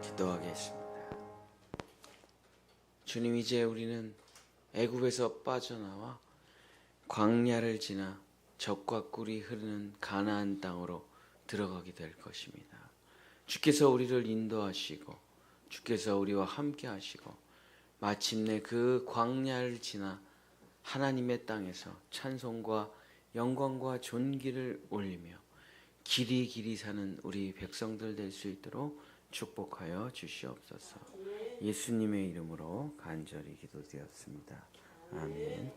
기도하겠습니다. 주님, 이제 우리는 애굽에서 빠져나와 광야를 지나 젖과 꿀이 흐르는 가나안 땅으로 들어가게 될 것입니다. 주께서 우리를 인도하시고 주께서 우리와 함께 하시고 마침내 그 광야를 지나 하나님의 땅에서 찬송과 영광과 존귀를 올리며 길이 길이 사는 우리 백성들 될 수 있도록 축복하여 주시옵소서. 예수님의 이름으로 간절히 기도드렸습니다. 아멘.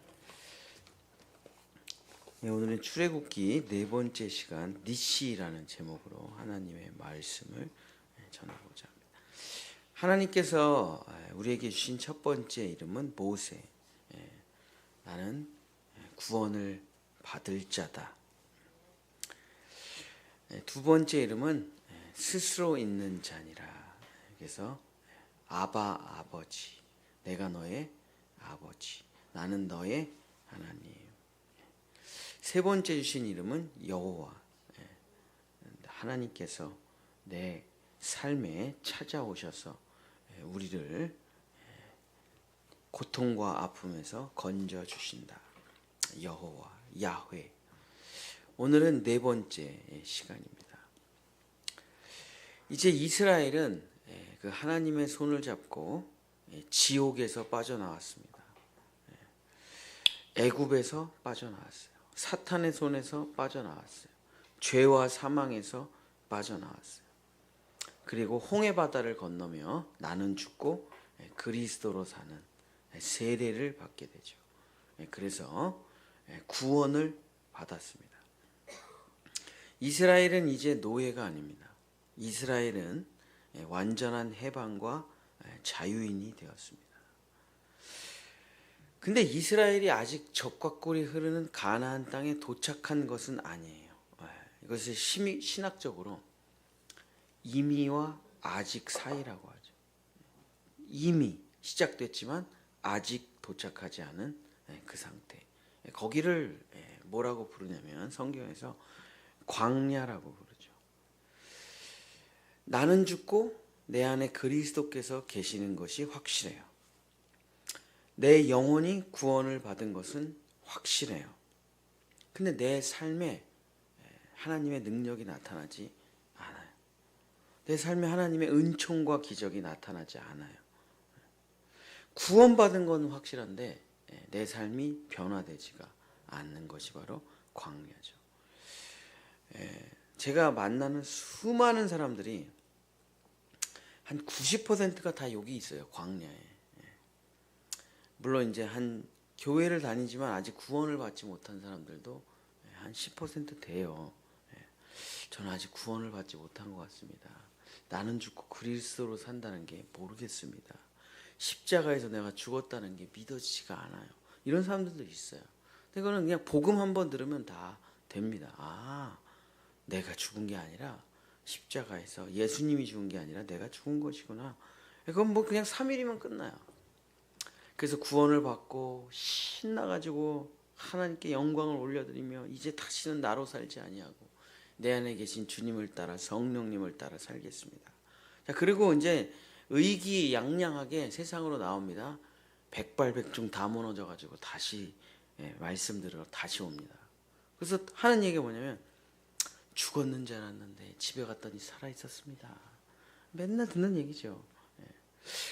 네, 오늘은 출애굽기 네 번째 시간 니시라는 제목으로 하나님의 말씀을 전하고자 합니다. 하나님께서 우리에게 주신 첫 번째 이름은 모세. 나는 구원을 받을 자다. 두 번째 이름은 스스로 있는 자니라. 그래서 아바 아버지, 내가 너의 아버지, 나는 너의 하나님. 세 번째 주신 이름은 여호와. 하나님께서 내 삶에 찾아오셔서 우리를 고통과 아픔에서 건져 주신다. 여호와, 야훼. 오늘은 네 번째 시간입니다. 이제 이스라엘은 그 하나님의 손을 잡고 지옥에서 빠져나왔습니다. 애굽에서 빠져나왔어요. 사탄의 손에서 빠져나왔어요. 죄와 사망에서 빠져나왔어요. 그리고 홍해 바다를 건너며 나는 죽고 그리스도로 사는 세례를 받게 되죠. 그래서 구원을 받았습니다. 이스라엘은 이제 노예가 아닙니다. 이스라엘은 완전한 해방과 자유인이 되었습니다. 근데 이스라엘이 아직 젖과 꿀이 흐르는 가나안 땅에 도착한 것은 아니에요. 이것을 신학적으로 이미와 아직 사이라고 하죠. 이미 시작됐지만 아직 도착하지 않은 그 상태. 거기를 뭐라고 부르냐면 성경에서 광야라고 부르죠. 나는 죽고 내 안에 그리스도께서 계시는 것이 확실해요. 내 영혼이 구원을 받은 것은 확실해요. 근데 내 삶에 하나님의 능력이 나타나지 않아요. 내 삶에 하나님의 은총과 기적이 나타나지 않아요. 구원받은 건 확실한데 내 삶이 변화되지가 않는 것이 바로 광야죠. 제가 만나는 수많은 사람들이 한 90%가 다 여기 있어요. 광야에. 물론 이제 한 교회를 다니지만 아직 구원을 받지 못한 사람들도 한 10% 돼요. 저는 아직 구원을 받지 못한 것 같습니다. 나는 죽고 그리스도로 산다는 게 모르겠습니다. 십자가에서 내가 죽었다는 게 믿어지지가 않아요. 이런 사람들도 있어요. 근데 그거는 그냥 복음 한번 들으면 다 됩니다. 아, 내가 죽은 게 아니라 십자가에서 예수님이 죽은 게 아니라 내가 죽은 것이구나. 그건 뭐 그냥 3일이면 끝나요. 그래서 구원을 받고 신나가지고 하나님께 영광을 올려드리며 이제 다시는 나로 살지 아니하고 내 안에 계신 주님을 따라 성령님을 따라 살겠습니다. 자, 그리고 이제 의기양양하게 세상으로 나옵니다. 백발백중 다 무너져 가지고 다시 말씀 들으러 다시 옵니다. 그래서 하는 얘기가 뭐냐면 죽었는 줄 알았는데 집에 갔더니 살아 있었습니다. 맨날 듣는 얘기죠.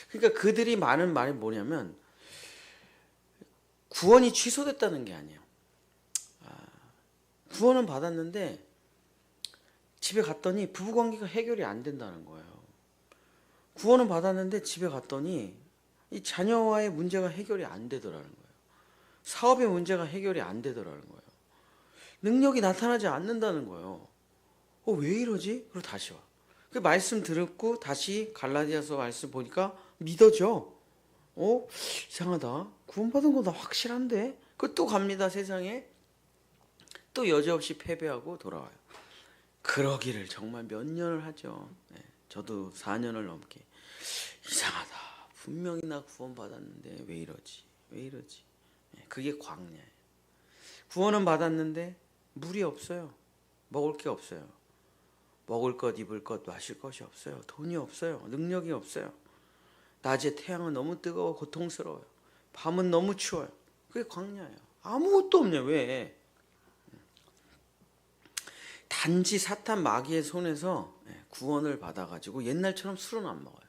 그러니까 그들이 많은 말이 뭐냐면 구원이 취소됐다는 게 아니에요. 구원은 받았는데 집에 갔더니 부부관계가 해결이 안 된다는 거예요. 구원은 받았는데 집에 갔더니 이 자녀와의 문제가 해결이 안 되더라는 거예요. 사업의 문제가 해결이 안 되더라는 거예요. 능력이 나타나지 않는다는 거예요. 왜 이러지? 그리고 다시 와. 그 말씀 듣고 다시 갈라디아서 말씀 보니까 믿어져. 이상하다. 구원받은 거 나 확실한데? 그 또 갑니다. 세상에. 또 여지없이 패배하고 돌아와요. 그러기를 정말 몇 년을 하죠. 저도 4년을 넘게. 이상하다. 분명히 나 구원받았는데 왜 이러지? 왜 이러지? 그게 광야예요. 구원은 받았는데 물이 없어요. 먹을 게 없어요. 먹을 것, 입을 것, 마실 것이 없어요. 돈이 없어요. 능력이 없어요. 낮에 태양은 너무 뜨거워 고통스러워요. 밤은 너무 추워요. 그게 광야예요. 아무것도 없냐. 왜? 단지 사탄 마귀의 손에서 구원을 받아가지고 옛날처럼 술은 안 먹어요.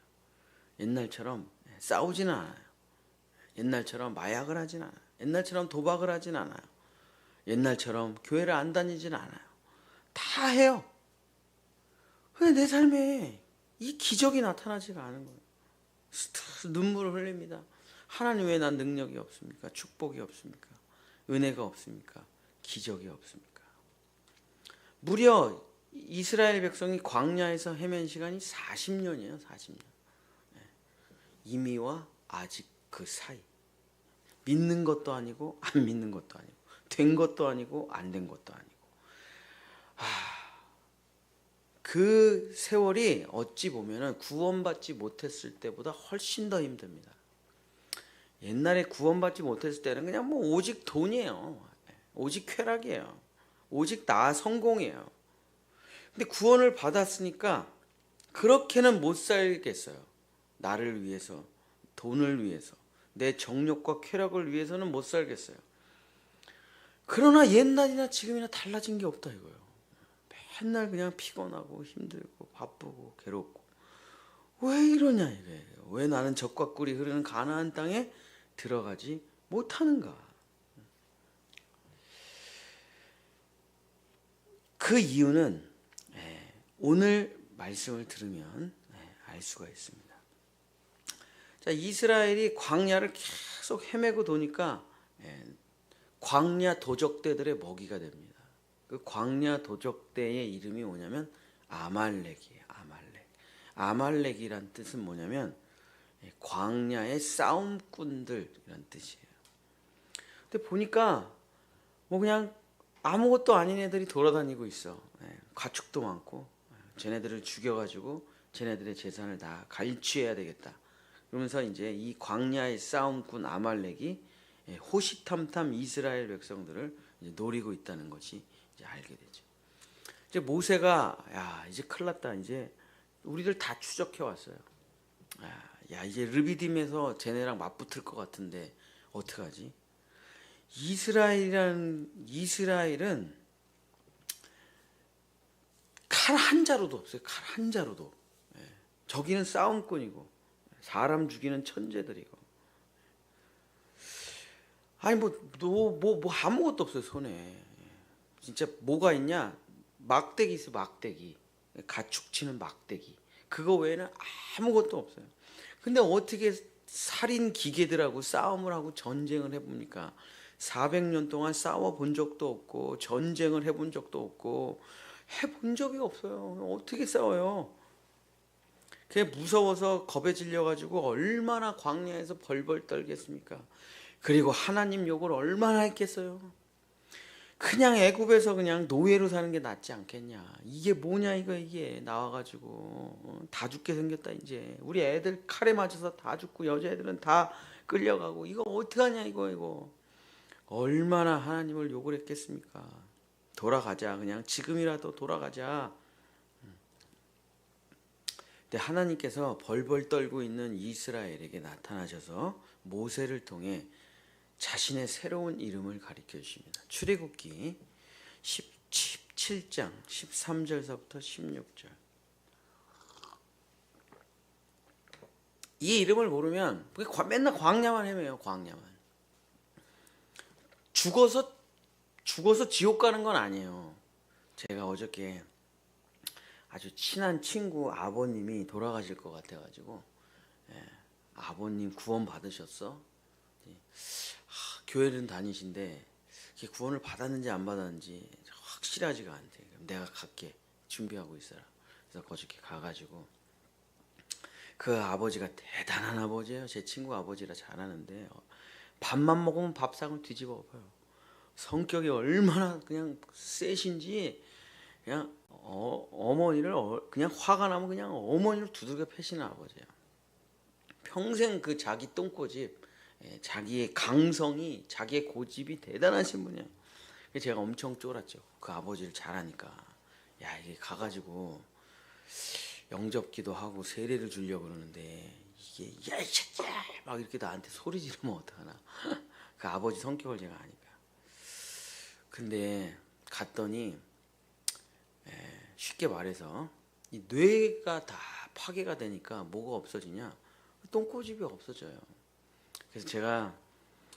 옛날처럼 싸우지는 않아요. 옛날처럼 마약을 하진 않아요. 옛날처럼 도박을 하진 않아요. 옛날처럼 교회를 안 다니진 않아요. 다 해요. 근데 내 삶에 이 기적이 나타나지가 않은 거예요. 눈물을 흘립니다. 하나님 왜 난 능력이 없습니까? 축복이 없습니까? 은혜가 없습니까? 기적이 없습니까? 무려 이스라엘 백성이 광야에서 헤맨 시간이 40년이에요. 40년. 이미와 아직 그 사이. 믿는 것도 아니고 안 믿는 것도 아니고 된 것도 아니고 안 된 것도 아니고. 그 세월이 어찌 보면은 구원받지 못했을 때보다 훨씬 더 힘듭니다. 옛날에 구원받지 못했을 때는 그냥 뭐 오직 돈이에요. 오직 쾌락이에요. 오직 나 성공이에요. 근데 구원을 받았으니까 그렇게는 못 살겠어요. 나를 위해서, 돈을 위해서, 내 정욕과 쾌락을 위해서는 못 살겠어요. 그러나 옛날이나 지금이나 달라진 게 없다 이거예요. 맨날 그냥 피곤하고 힘들고 바쁘고 괴롭고 왜 이러냐 이거예요. 왜 나는 젖과 꿀이 흐르는 가나안 땅에 들어가지 못하는가? 그 이유는 오늘 말씀을 들으면 알 수가 있습니다. 자, 이스라엘이 광야를 계속 헤매고 도니까 광야 도적대들의 먹이가 됩니다. 그 광야 도적대의 이름이 뭐냐면 아말렉이에요. 아말렉이란 뜻은 뭐냐면 광야의 싸움꾼들이란 뜻이에요. 근데 보니까 뭐 그냥 아무것도 아닌 애들이 돌아다니고 있어. 가축도 많고 쟤네들을 죽여가지고 쟤네들의 재산을 다 갈취해야 되겠다. 그러면서 이제 이 광야의 싸움꾼 아말렉이 호시탐탐 이스라엘 백성들을 이제 노리고 있다는 것이 이제 알게 되죠. 이제 모세가 야 이제 큰일 났다. 이제 우리들 다 추적해 왔어요. 야 이제 르비딤에서 쟤네랑 맞붙을 것 같은데 어떡하지? 이스라엘은 칼 한 자루도 없어요. 칼 한 자루도. 저기는 싸움꾼이고 사람 죽이는 천재들이고. 아니 뭐 아무것도 없어요 손에. 진짜 뭐가 있냐? 막대기 있어 막대기. 가축 치는 막대기. 그거 외에는 아무것도 없어요. 근데 어떻게 살인 기계들하고 싸움을 하고 전쟁을 해봅니까? 400년 동안 싸워본 적도 없고 전쟁을 해본 적도 없고 해본 적이 없어요. 어떻게 싸워요? 그게 무서워서 겁에 질려가지고 얼마나 광야에서 벌벌 떨겠습니까? 그리고 하나님 욕을 얼마나 했겠어요? 그냥 애굽에서 그냥 노예로 사는 게 낫지 않겠냐? 이게 뭐냐 이게 나와가지고 다 죽게 생겼다 이제. 우리 애들 칼에 맞아서 다 죽고 여자애들은 다 끌려가고 이거 어떡하냐 이거. 얼마나 하나님을 욕을 했겠습니까? 돌아가자 그냥 지금이라도 돌아가자. 근데 하나님께서 벌벌 떨고 있는 이스라엘에게 나타나셔서 모세를 통해 자신의 새로운 이름을 가르쳐 주십니다. 출애굽기 17장 13절서부터 16절. 이 이름을 모르면 맨날 광야만 헤매요. 광야만. 죽어서 지옥 가는 건 아니에요. 제가 어저께 아주 친한 친구 아버님이 돌아가실 것 같아가지고 아버님 구원 받으셨어? 교회는 다니신데 구원을 받았는지 안 받았는지 확실하지가 않대. 그럼 내가 갈게. 준비하고 있어라. 그래서 어저께 가가지고 그 아버지가 대단한 아버지예요. 제 친구 아버지라 잘 아는데 밥만 먹으면 밥상을 뒤집어 엎어요. 성격이 얼마나 그냥 세신지 그냥 어머니를 그냥 화가 나면 그냥 어머니를 두들겨 패시는 아버지예요. 평생 그 자기 똥꼬집, 자기의 강성이, 자기의 고집이 대단하신 분이에요. 제가 엄청 쫄았죠. 그 아버지를 잘 아니까. 야 이게 가가지고 영접기도 하고 세례를 주려고 그러는데 이게 야 이 새끼야 막 이렇게 나한테 소리 지르면 어떡하나. 그 아버지 성격을 제가 아니까. 근데 갔더니 쉽게 말해서 이 뇌가 다 파괴가 되니까 뭐가 없어지냐? 똥꼬집이 없어져요. 그래서 제가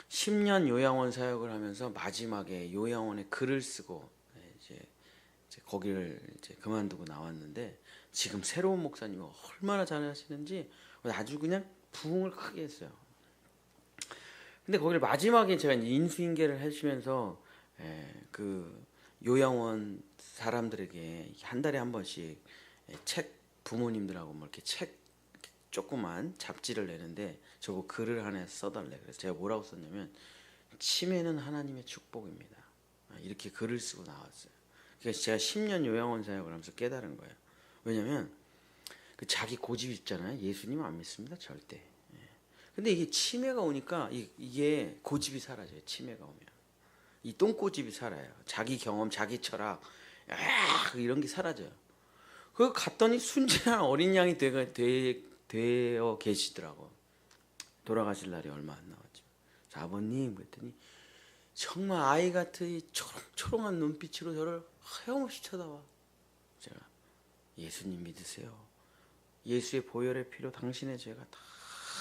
10년 요양원 사역을 하면서 마지막에 요양원에 글을 쓰고 이제 거기를 이제 그만두고 나왔는데 지금 새로운 목사님이 얼마나 잘하시는지 아주 그냥 부흥을 크게 했어요. 근데 거기를 마지막에 제가 이제 인수인계를 하시면서 그 요양원 사람들에게 한 달에 한 번씩 책 부모님들하고 뭐 이렇게 책 조그만 잡지를 내는데 저거 글을 하나 써달래. 그래서 제가 뭐라고 썼냐면 치매는 하나님의 축복입니다. 이렇게 글을 쓰고 나왔어요. 그래서 제가 10년 요양원 사역을 하면서 깨달은 거예요. 왜냐면 그 자기 고집 있잖아요. 예수님 안 믿습니다. 절대. 근데 이게 치매가 오니까 이게 고집이 사라져요. 치매가 오면. 이 똥꼬집이 살아요. 자기 경험, 자기 철학 이런 게 사라져요. 그거 갔더니 순진한 어린 양이 되어 계시더라고. 돌아가실 날이 얼마 안 남았죠. 아버님 그랬더니 정말 아이 같은 초롱초롱한 눈빛으로 저를 하염없이 쳐다봐. 제가 예수님 믿으세요. 예수의 보혈의 피로 당신의 죄가 다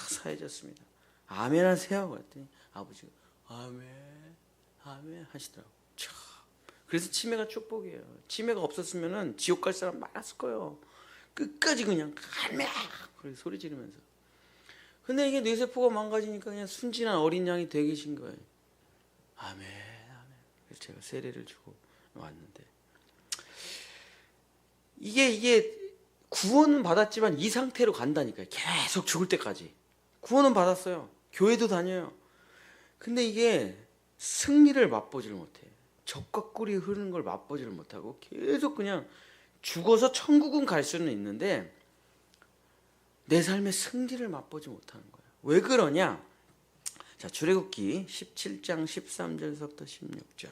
사해졌습니다. 아멘 하세요. 그랬더니 아버지가 아멘 아멘 하시더라고. 참. 그래서 치매가 축복이에요. 치매가 없었으면은 지옥 갈 사람 많았을 거예요. 끝까지 그냥 아멘 그렇게 소리 지르면서. 근데 이게 뇌세포가 망가지니까 그냥 순진한 어린 양이 되게 계신 거예요. 아멘 아멘. 그래서 제가 세례를 주고 왔는데 이게 구원은 받았지만 이 상태로 간다니까요. 계속 죽을 때까지. 구원은 받았어요. 교회도 다녀요. 근데 이게 승리를 맛보지를 못해. 적과 꿀이 흐르는 걸 맛보지를 못하고 계속 그냥 죽어서 천국은 갈 수는 있는데 내 삶의 승리를 맛보지 못하는 거예요. 왜 그러냐? 자, 출애굽기 17장 13절부터 16절.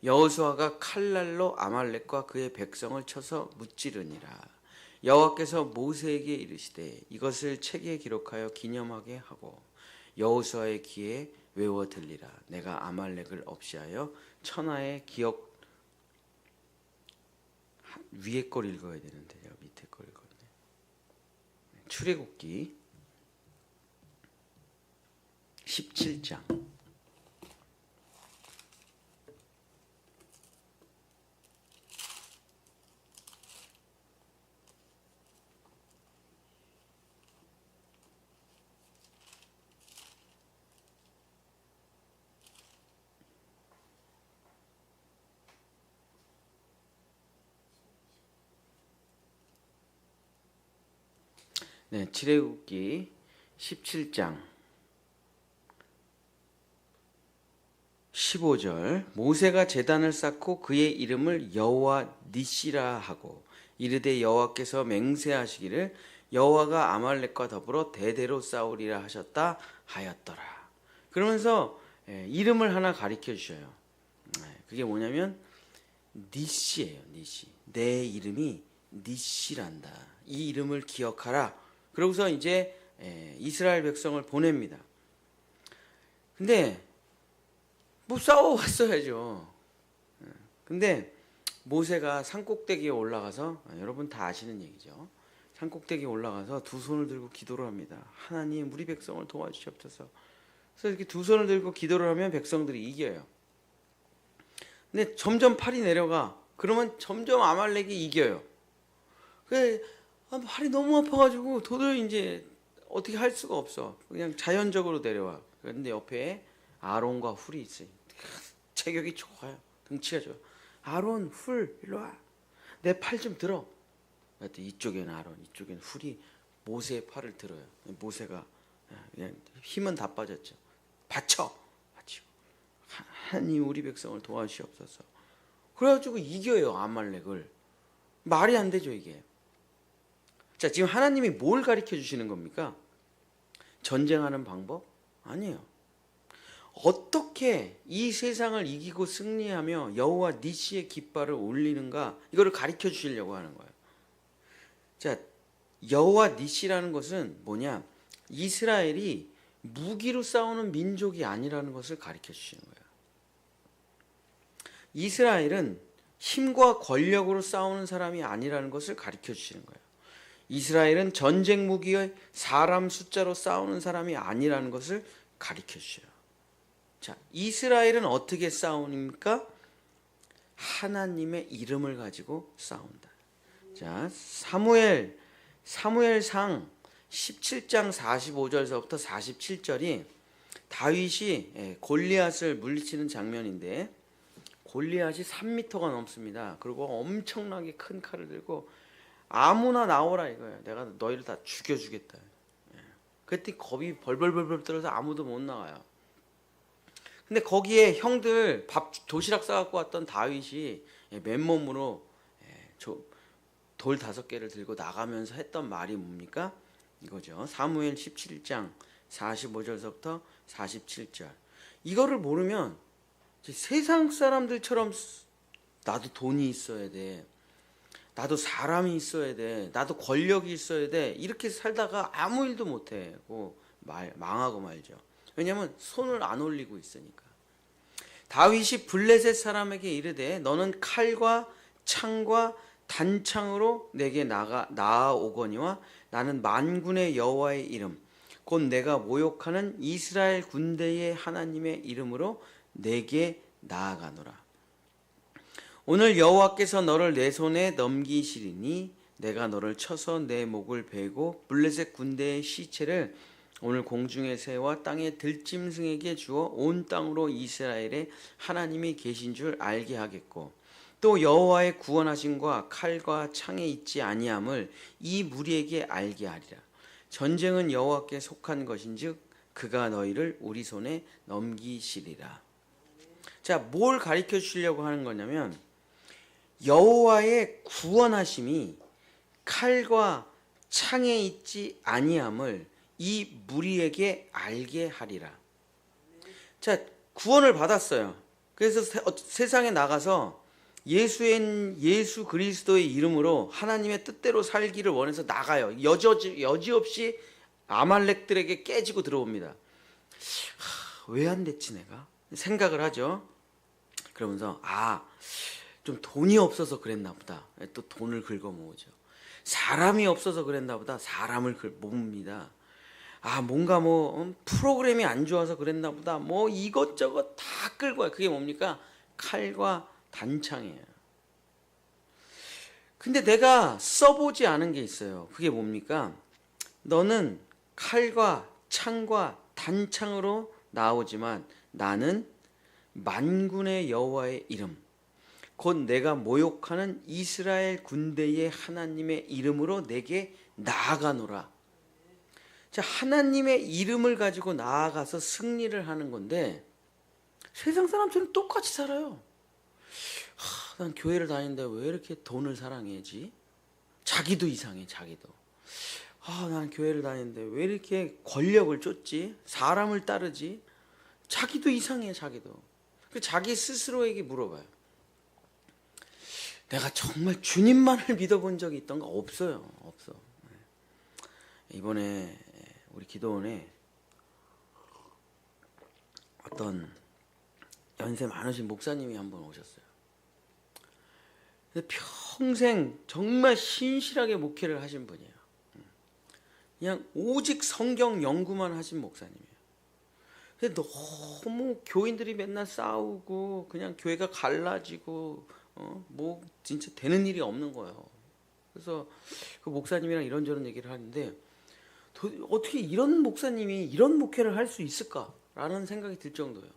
여호수아가 칼날로 아말렉과 그의 백성을 쳐서 무찌르니라. 여호와께서 모세에게 이르시되 이것을 책에 기록하여 기념하게 하고 여호수아의 귀에 외워 들리라. 내가 아말렉을 없이하여 천하의 기억. 위에 걸 읽어야 되는데 제가 밑에 걸 읽었네. 출애굽기 17장 네, 출애굽기 17장 15절. 모세가 제단을 쌓고 그의 이름을 여호와 니시라 하고 이르되 여호와께서 맹세하시기를 여호와가 아말렉과 더불어 대대로 싸우리라 하셨다 하였더라. 그러면서 이름을 하나 가르쳐 주셔요. 그게 뭐냐면 니시예요. 니시. 내 이름이 니시란다. 이 이름을 기억하라. 그러고서 이제 이스라엘 백성을 보냅니다. 근데 뭐 싸워왔어야죠. 근데 모세가 산꼭대기에 올라가서 여러분 다 아시는 얘기죠. 산꼭대기에 올라가서 두 손을 들고 기도를 합니다. 하나님 우리 백성을 도와주시옵소서. 그래서 이렇게 두 손을 들고 기도를 하면 백성들이 이겨요. 근데 점점 팔이 내려가. 그러면 점점 아말렉이 이겨요. 그래 팔이 너무 아파가지고 도저히 이제 어떻게 할 수가 없어. 그냥 자연적으로 내려와. 그런데 옆에 아론과 훌이 있어요. 체격이 좋아요. 등치가 좋아요. 아론, 훌, 일로 와. 내 팔 좀 들어. 이쪽에는 아론, 이쪽에는 훌이 모세의 팔을 들어요. 모세가 그냥 힘은 다 빠졌죠. 받치고 하나님 우리 백성을 도와주시옵소서. 그래가지고 이겨요 아말렉을. 말이 안 되죠 이게. 자, 지금 하나님이 뭘 가르쳐 주시는 겁니까? 전쟁하는 방법? 아니에요. 어떻게 이 세상을 이기고 승리하며 여호와 니시의 깃발을 올리는가, 이거를 가르쳐 주시려고 하는 거예요. 자, 여호와 니시라는 것은 뭐냐? 이스라엘이 무기로 싸우는 민족이 아니라는 것을 가르쳐 주시는 거예요. 이스라엘은 힘과 권력으로 싸우는 사람이 아니라는 것을 가르쳐 주시는 거예요. 이스라엘은 전쟁 무기의 사람 숫자로 싸우는 사람이 아니라는 것을 가르쳐 주셔요. 자, 이스라엘은 어떻게 싸우니까? 하나님의 이름을 가지고 싸운다. 자, 사무엘상 17장 45절서부터 47절이 다윗이 골리앗을 물리치는 장면인데, 골리앗이 3m가 넘습니다. 그리고 엄청나게 큰 칼을 들고 아무나 나오라 이거예요. 내가 너희를 다 죽여주겠다. 그랬더니 겁이 벌벌벌벌 떨어서 아무도 못 나와요. 근데 거기에 형들 도시락 싸갖고 왔던 다윗이 맨몸으로 돌 5개를 들고 나가면서 했던 말이 뭡니까? 이거죠. 사무엘 17장 45절서부터 47절. 이거를 모르면 세상 사람들처럼 나도 돈이 있어야 돼. 나도 사람이 있어야 돼. 나도 권력이 있어야 돼. 이렇게 살다가 아무 일도 못하고 망하고 말죠. 왜냐하면 손을 안 올리고 있으니까. 다윗이 블레셋 사람에게 이르되 너는 칼과 창과 단창으로 내게 나아오거니와 나는 만군의 여호와의 이름 곧 내가 모욕하는 이스라엘 군대의 하나님의 이름으로 내게 나아가노라. 오늘 여호와께서 너를 내 손에 넘기시리니 내가 너를 쳐서 내 목을 베고 블레셋 군대의 시체를 오늘 공중의 새와 땅의 들짐승에게 주어 온 땅으로 이스라엘의 하나님이 계신 줄 알게 하겠고 또 여호와의 구원하심과 칼과 창에 있지 아니함을 이 무리에게 알게 하리라. 전쟁은 여호와께 속한 것인즉 그가 너희를 우리 손에 넘기시리라. 자, 뭘 가르쳐 주시려고 하는 거냐면 여호와의 구원하심이 칼과 창에 있지 아니함을 이 무리에게 알게 하리라. 자, 구원을 받았어요. 그래서 세상에 나가서 예수 그리스도의 이름으로 하나님의 뜻대로 살기를 원해서 나가요. 여지없이 아말렉들에게 깨지고 들어옵니다. 왜 안 됐지 내가? 생각을 하죠. 그러면서 좀 돈이 없어서 그랬나 보다. 또 돈을 긁어 모으죠. 사람이 없어서 그랬나 보다. 사람을 모읍니다. 뭔가 프로그램이 안 좋아서 그랬나 보다. 이것저것 다 끌고 와요. 그게 뭡니까? 칼과 단창이에요. 근데 내가 써보지 않은 게 있어요. 그게 뭡니까? 너는 칼과 창과 단창으로 나오지만 나는 만군의 여호와의 이름 곧 내가 모욕하는 이스라엘 군대의 하나님의 이름으로 내게 나아가노라. 자, 하나님의 이름을 가지고 나아가서 승리를 하는 건데 세상 사람처럼 똑같이 살아요. 난 교회를 다니는데 왜 이렇게 돈을 사랑해지? 자기도 이상해, 자기도. 난 교회를 다니는데 왜 이렇게 권력을 쫓지? 사람을 따르지? 자기도 이상해, 자기도. 자기 스스로에게 물어봐요. 내가 정말 주님만을 믿어본 적이 있던가? 없어요. 없어. 이번에 우리 기도원에 어떤 연세 많으신 목사님이 한번 오셨어요. 근데 평생 정말 신실하게 목회를 하신 분이에요. 그냥 오직 성경 연구만 하신 목사님이에요. 근데 너무 교인들이 맨날 싸우고 그냥 교회가 갈라지고 진짜 되는 일이 없는 거예요. 그래서 그 목사님이랑 이런저런 얘기를 하는데 어떻게 이런 목사님이 이런 목회를 할 수 있을까라는 생각이 들 정도예요.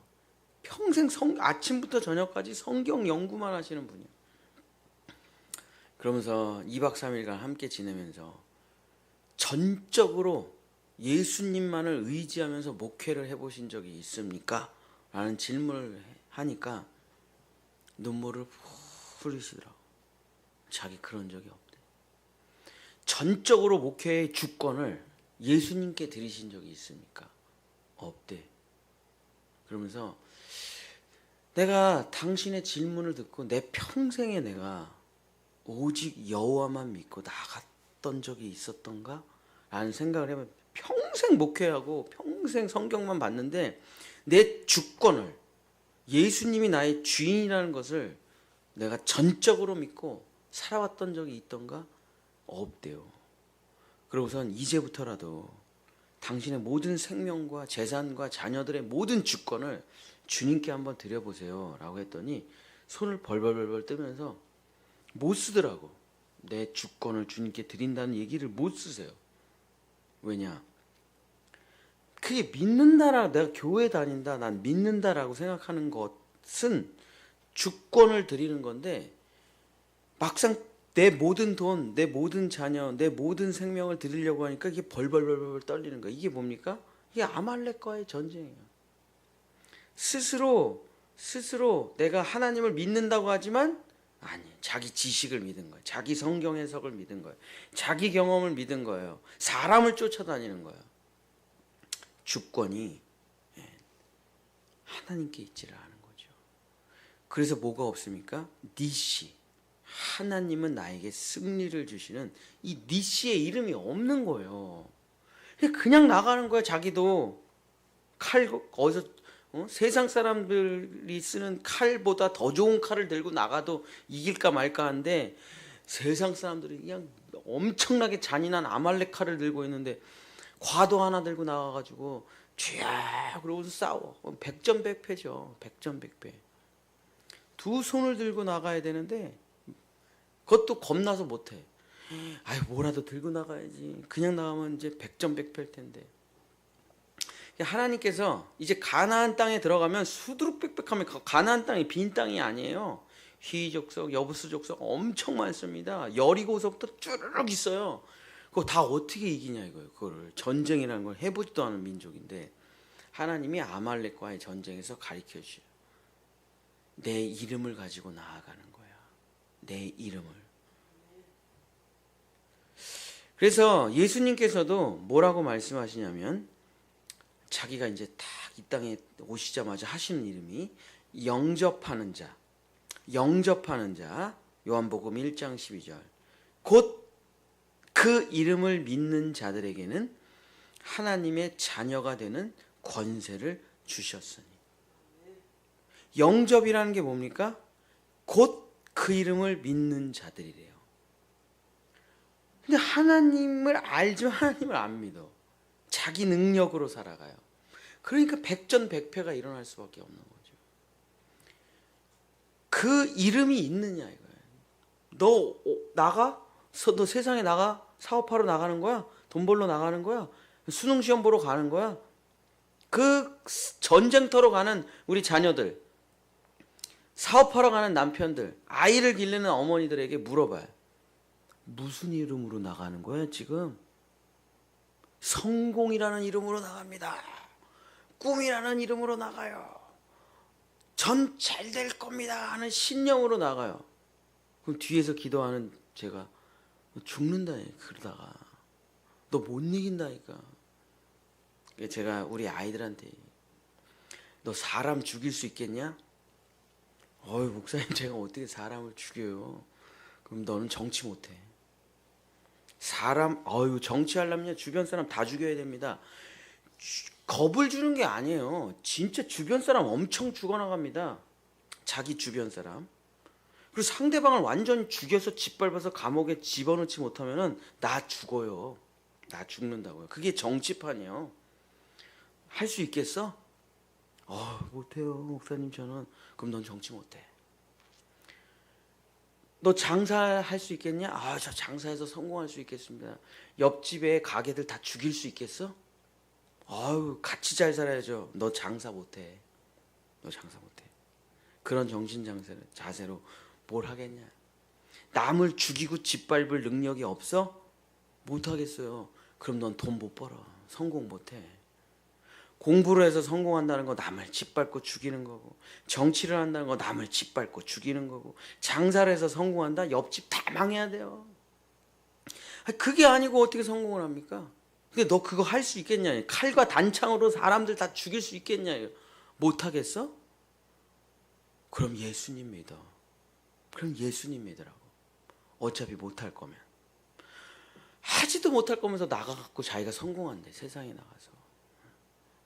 평생 아침부터 저녁까지 성경 연구만 하시는 분이에요. 그러면서 2박 3일간 함께 지내면서 전적으로 예수님만을 의지하면서 목회를 해보신 적이 있습니까? 라는 질문을 하니까 눈물을 흘리시더라고. 자기 그런 적이 없대. 전적으로 목회의 주권을 예수님께 드리신 적이 있습니까? 없대. 그러면서 내가 당신의 질문을 듣고 내 평생에 내가 오직 여호와만 믿고 살았던 적이 있었던가? 라는 생각을 해보면 평생 목회하고 평생 성경만 봤는데 내 주권을, 예수님이 나의 주인이라는 것을 내가 전적으로 믿고 살아왔던 적이 있던가? 없대요. 그러고선 이제부터라도 당신의 모든 생명과 재산과 자녀들의 모든 주권을 주님께 한번 드려보세요 라고 했더니 손을 벌벌벌 뜨면서 못 쓰더라고. 내 주권을 주님께 드린다는 얘기를 못 쓰세요. 왜냐? 그게 믿는다라, 내가 교회 다닌다, 난 믿는다라고 생각하는 것은 주권을 드리는 건데, 막상 내 모든 돈, 내 모든 자녀, 내 모든 생명을 드리려고 하니까 이게 벌벌벌 떨리는 거야. 이게 뭡니까? 이게 아말렉과의 전쟁이에요. 스스로 내가 하나님을 믿는다고 하지만 아니, 자기 지식을 믿은 거예요. 자기 성경 해석을 믿은 거예요. 자기 경험을 믿은 거예요. 사람을 쫓아다니는 거예요. 주권이 하나님께 있지를 않은 거죠. 그래서 뭐가 없습니까? 니시. 하나님은 나에게 승리를 주시는 이 니시의 이름이 없는 거예요. 그냥 나가는 거야. 자기도 칼 어디서 세상 사람들이 쓰는 칼보다 더 좋은 칼을 들고 나가도 이길까 말까 한데 세상 사람들이 그냥 엄청나게 잔인한 아말렉 칼을 들고 있는데 과도 하나 들고 나가가지고 쥐야 그러고서 싸워. 백전백패죠. 백전백패. 두 손을 들고 나가야 되는데 그것도 겁나서 못해. 아유 뭐라도 들고 나가야지. 그냥 나가면 이제 백전백패일 텐데. 하나님께서 이제 가나안 땅에 들어가면 수두룩빽빽하면 가나안 땅이 빈 땅이 아니에요. 히족속, 여부스족속 엄청 많습니다. 여리고석도 쭈르륵 있어요. 그거 다 어떻게 이기냐 이거예요. 그거를 전쟁이라는 걸 해보지도 않은 민족인데 하나님이 아말렉과의 전쟁에서 가르쳐 주셔요. 내 이름을 가지고 나아가는 거야. 내 이름을. 그래서 예수님께서도 뭐라고 말씀하시냐면 자기가 이제 딱 이 땅에 오시자마자 하시는 이름이 영접하는 자. 영접하는 자. 요한복음 1장 12절. 곧 그 이름을 믿는 자들에게는 하나님의 자녀가 되는 권세를 주셨으니. 영접이라는 게 뭡니까? 곧 그 이름을 믿는 자들이래요. 근데 하나님을 알지만 하나님을 안 믿어. 자기 능력으로 살아가요. 그러니까 백전백패가 일어날 수밖에 없는 거죠. 그 이름이 있느냐 이거예요. 너 나가? 너 세상에 나가? 사업하러 나가는 거야? 돈 벌러 나가는 거야? 수능 시험 보러 가는 거야? 그 전쟁터로 가는 우리 자녀들, 사업하러 가는 남편들, 아이를 기르는 어머니들에게 물어봐요. 무슨 이름으로 나가는 거야 지금? 성공이라는 이름으로 나갑니다. 꿈이라는 이름으로 나가요. 전 잘 될 겁니다 하는 신념으로 나가요. 그럼 뒤에서 기도하는 제가 죽는다 그러다가 너 못 이긴다니까. 제가 우리 아이들한테 너 사람 죽일 수 있겠냐? 어이 목사님 제가 어떻게 사람을 죽여요? 그럼 너는 정치 못해. 사람 정치하려면 주변 사람 다 죽여야 됩니다. 겁을 주는 게 아니에요. 진짜 주변 사람 엄청 죽어나갑니다. 자기 주변 사람. 그리고 상대방을 완전히 죽여서 짓밟아서 감옥에 집어넣지 못하면은 나 죽어요. 나 죽는다고요. 그게 정치판이에요. 할 수 있겠어? 못해요 목사님 저는. 그럼 넌 정치 못해. 너 장사할 수 있겠냐? 저 장사해서 성공할 수 있겠습니다. 옆집에 가게들 다 죽일 수 있겠어? 같이 잘 살아야죠. 너 장사 못해. 너 장사 못해. 그런 정신 자세로 뭘 하겠냐? 남을 죽이고 짓밟을 능력이 없어? 못 하겠어요. 그럼 넌 돈 못 벌어. 성공 못해. 공부를 해서 성공한다는 거 남을 짓밟고 죽이는 거고, 정치를 한다는 거 남을 짓밟고 죽이는 거고, 장사를 해서 성공한다? 옆집 다 망해야 돼요. 그게 아니고 어떻게 성공을 합니까? 근데 너 그거 할 수 있겠냐? 칼과 단창으로 사람들 다 죽일 수 있겠냐? 못 하겠어? 그럼 예수님 믿어. 그럼 예수님 믿으라고. 어차피 못 할 거면. 하지도 못할 거면서 나가갖고 자기가 성공한대. 세상에 나가서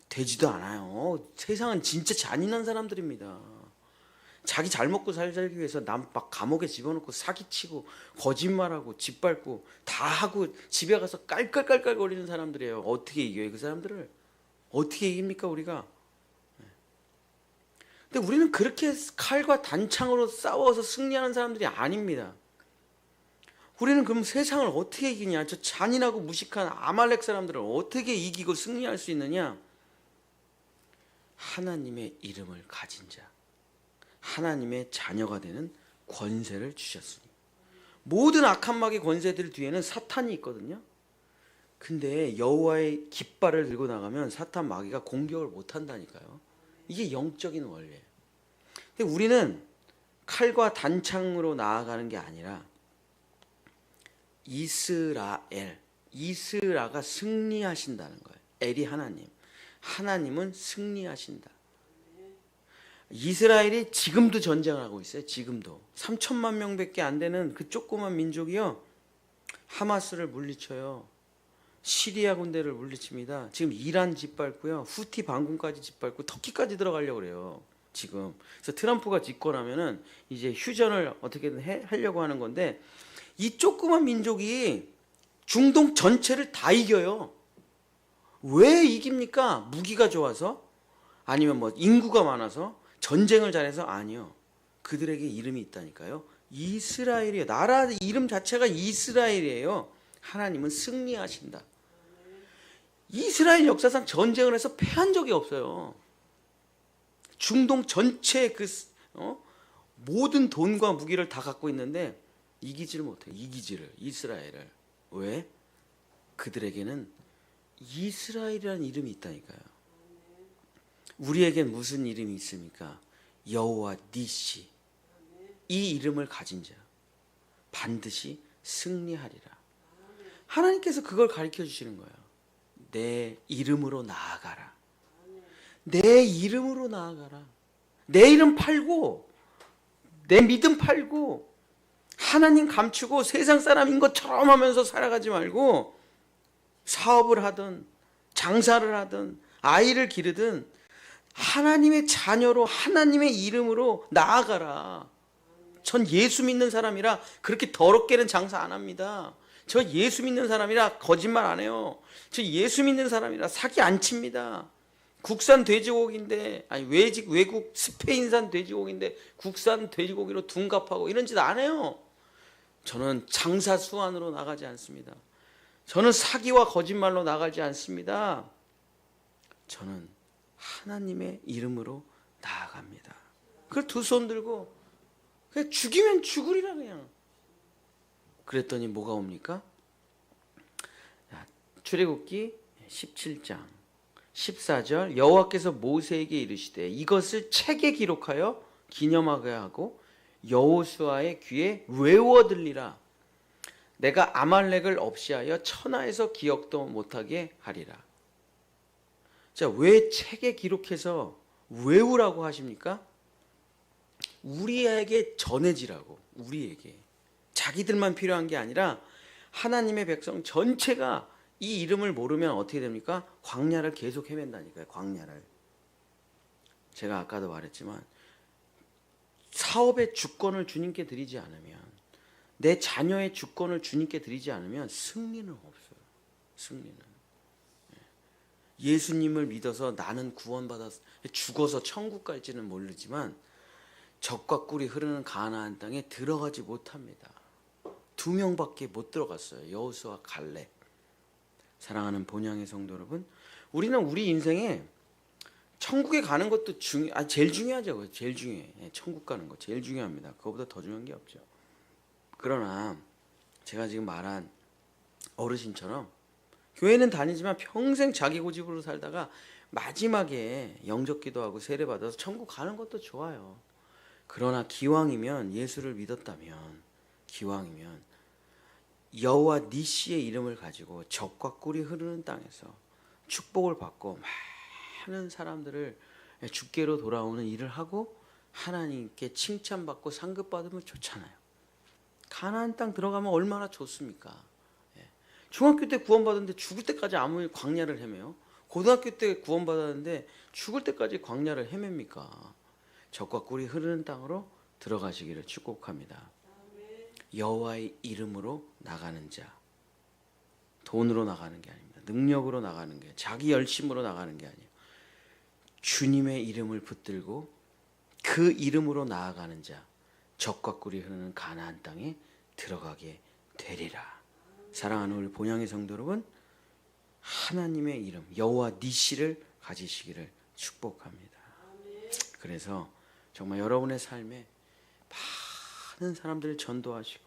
되지도 않아요. 세상은 진짜 잔인한 사람들입니다. 자기 잘 먹고 살기 위해서 남 막 감옥에 집어넣고 사기치고 거짓말하고 짓밟고 다 하고 집에 가서 깔깔깔깔거리는 사람들이에요. 어떻게 이겨요 그 사람들을? 어떻게 이깁니까 우리가? 근데 우리는 그렇게 칼과 단창으로 싸워서 승리하는 사람들이 아닙니다. 우리는 그럼 세상을 어떻게 이기냐? 저 잔인하고 무식한 아말렉 사람들을 어떻게 이기고 승리할 수 있느냐? 하나님의 이름을 가진 자, 하나님의 자녀가 되는 권세를 주셨으니. 모든 악한 마귀 권세들 뒤에는 사탄이 있거든요. 근데 여호와의 깃발을 들고 나가면 사탄 마귀가 공격을 못 한다니까요. 이게 영적인 원리예요. 근데 우리는 칼과 단창으로 나아가는 게 아니라 이스라가 승리하신다는 거예요. 엘이 하나님, 하나님은 승리하신다. 이스라엘이 지금도 전쟁을 하고 있어요. 지금도 3천만 명밖에 안 되는 그 조그만 민족이요, 하마스를 물리쳐요. 시리아 군대를 물리칩니다. 지금 이란 짓밟고요, 후티 반군까지 짓밟고 터키까지 들어가려고 그래요. 지금. 그래서 트럼프가 집권하면은 이제 휴전을 어떻게든 하려고 하는 건데, 이 조그만 민족이 중동 전체를 다 이겨요. 왜 이깁니까? 무기가 좋아서? 아니면 뭐 인구가 많아서? 전쟁을 잘해서? 아니요. 그들에게 이름이 있다니까요. 이스라엘이에요. 나라 이름 자체가 이스라엘이에요. 하나님은 승리하신다. 이스라엘 역사상 전쟁을 해서 패한 적이 없어요. 중동 전체 모든 돈과 무기를 다 갖고 있는데 이기지를 못해요. 이스라엘을. 왜? 그들에게는 이스라엘이라는 이름이 있다니까요. 우리에겐 무슨 이름이 있습니까? 여호와 니시. 이 이름을 가진 자 반드시 승리하리라. 하나님께서 그걸 가르쳐 주시는 거예요. 내 이름으로 나아가라. 내 이름으로 나아가라. 내 이름 팔고 내 믿음 팔고 하나님 감추고 세상 사람인 것처럼 하면서 살아가지 말고, 사업을 하든 장사를 하든 아이를 기르든 하나님의 자녀로 하나님의 이름으로 나아가라. 전 예수 믿는 사람이라 그렇게 더럽게는 장사 안 합니다. 저 예수 믿는 사람이라 거짓말 안 해요. 저 예수 믿는 사람이라 사기 안 칩니다. 국산 돼지고기인데, 아니 외국 스페인산 돼지고기인데 국산 돼지고기로 둔갑하고 이런 짓 안 해요. 저는 장사 수완으로 나가지 않습니다. 저는 사기와 거짓말로 나가지 않습니다. 저는 하나님의 이름으로 나아갑니다. 그걸 두 손 들고 그냥 죽이면 죽으리라 그냥. 그랬더니 뭐가 옵니까? 출애굽기 17장 14절, 여호와께서 모세에게 이르시되 이것을 책에 기록하여 기념하게 하고 여호수아의 귀에 외워 들리라. 내가 아말렉을 없이하여 천하에서 기억도 못하게 하리라. 자, 왜 책에 기록해서 외우라고 하십니까? 우리에게 전해지라고. 우리에게. 자기들만 필요한 게 아니라 하나님의 백성 전체가 이 이름을 모르면 어떻게 됩니까? 광야를 계속 헤맨다니까요. 광야를. 제가 아까도 말했지만 사업의 주권을 주님께 드리지 않으면, 내 자녀의 주권을 주님께 드리지 않으면 승리는 없어요. 승리는. 예수님을 믿어서 나는 구원받아서 죽어서 천국 갈지는 모르지만 젖과 꿀이 흐르는 가나안 땅에 들어가지 못합니다. 2명밖에 못 들어갔어요. 여호수아, 갈렙. 사랑하는 본향의 성도 여러분, 우리는 우리 인생에 천국에 가는 것도 제일 중요하죠. 제일 중요해. 천국 가는 거 제일 중요합니다. 그거보다 더 중요한 게 없죠. 그러나 제가 지금 말한 어르신처럼 교회는 다니지만 평생 자기 고집으로 살다가 마지막에 영접 기도하고 세례 받아서 천국 가는 것도 좋아요. 그러나 기왕이면, 예수를 믿었다면, 기왕이면 여호와 니시의 이름을 가지고 젖과 꿀이 흐르는 땅에서 축복을 받고 많은 사람들을 주께로 돌아오는 일을 하고 하나님께 칭찬받고 상급받으면 좋잖아요. 가나안 땅 들어가면 얼마나 좋습니까? 중학교 때 구원받았는데 죽을 때까지 아무 광야를 헤매요? 고등학교 때 구원받았는데 죽을 때까지 광야를 헤맵니까? 젖과 꿀이 흐르는 땅으로 들어가시기를 축복합니다. 여호와의 이름으로 나가는 자, 돈으로 나가는 게 아닙니다. 능력으로 나가는 게, 자기 열심으로 나가는 게 아니에요. 주님의 이름을 붙들고 그 이름으로 나아가는 자, 젖과 꿀이 흐르는 가나안 땅에 들어가게 되리라. 사랑하는 우리 본향의 성도 여러분, 하나님의 이름 여호와 니시를 가지시기를 축복합니다. 그래서 정말 여러분의 삶에 많은 사람들을 전도하시고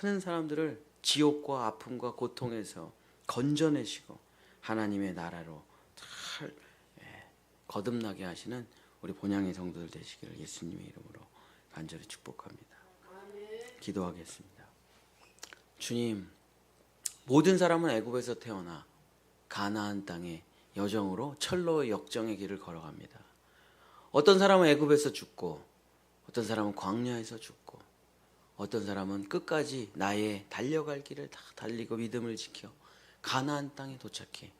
많은 사람들을 지옥과 아픔과 고통에서 건져내시고 하나님의 나라로 잘 거듭나게 하시는 우리 본향의 성도들 되시기를 예수님의 이름으로 간절히 축복합니다. 기도하겠습니다. 주님, 모든 사람은 애굽에서 태어나 가나안 땅의 여정으로 철로의 역정의 길을 걸어갑니다. 어떤 사람은 애굽에서 죽고, 어떤 사람은 광야에서 죽고, 어떤 사람은 끝까지 나의 달려갈 길을 다 달리고 믿음을 지켜 가나안 땅에 도착해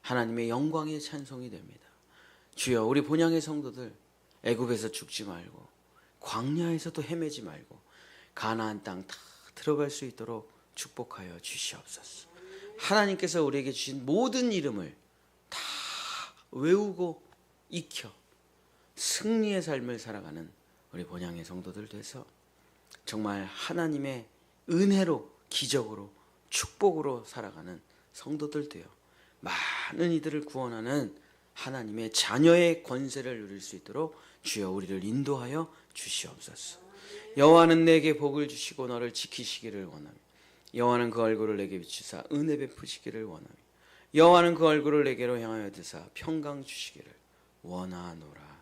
하나님의 영광의 찬송이 됩니다. 주여, 우리 본향의 성도들 애굽에서 죽지 말고 광야에서도 헤매지 말고 가나안 땅 다 들어갈 수 있도록 축복하여 주시옵소서. 하나님께서 우리에게 주신 모든 이름을 다 외우고 익혀 승리의 삶을 살아가는 우리 본향의 성도들 돼서 정말 하나님의 은혜로, 기적으로, 축복으로 살아가는 성도들 되어 많은 이들을 구원하는 하나님의 자녀의 권세를 누릴 수 있도록 주여 우리를 인도하여 주시옵소서. 여호와는 내게 복을 주시고 너를 지키시기를 원하며 여호와는 그 얼굴을 내게 비추사 은혜 베푸시기를 원하며 여호와는 그 얼굴을 내게로 향하여 드사 평강 주시기를 원하노라.